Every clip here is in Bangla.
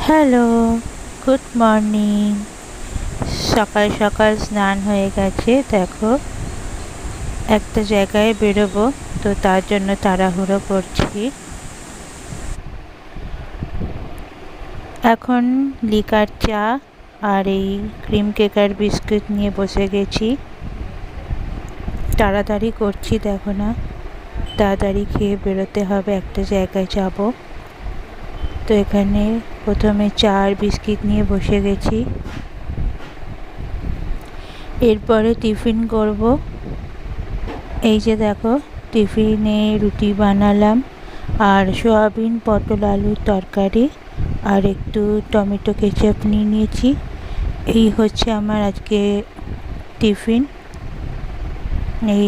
Hello, good morning. সকাল সকাল স্নান হয়ে গেছে। দেখো, একটা জায়গায় বেরোবো, তো তার জন্য তাড়াহুড়ো করছি। এখন লিকার চা আর এই ক্রিম কেক আর বিস্কুট নিয়ে বসে গেছি। তাড়াতাড়ি করছি, দেখো না, তাড়াতাড়ি খেয়ে বেরোতে হবে, একটা জায়গায় যাব। তো এখানে প্রথমে চা আর বিস্কিট নিয়ে বসে গেছি। এরপরে টিফিন করব। এই যে দেখো, টিফিনে রুটি বানালাম আর সয়াবিন পটল আলুর তরকারি আর একটু টমেটো কেচাপ নিয়ে নিয়েছি। এই হচ্ছে আমার আজকে টিফিন। এই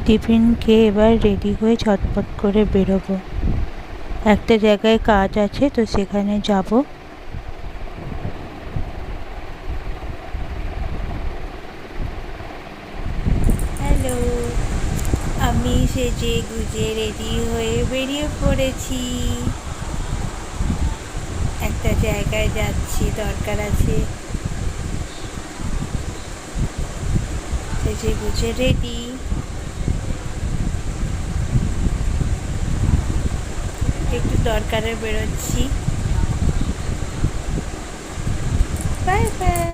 টিফিন খেয়ে এবার রেডি হয়ে ঝটপট করে বেরোবো। একটা জায়গায় কাজ আছে, তো সেখানে যাব। হ্যালো, আমি সেজে গুজে রেডি হয়ে বেরিয়ে পড়েছি। একটা জায়গায় যাচ্ছি, দরকার আছে। সেজে গুজে রেডি। একটু দরকারে বেরোচ্ছি। Bye bye.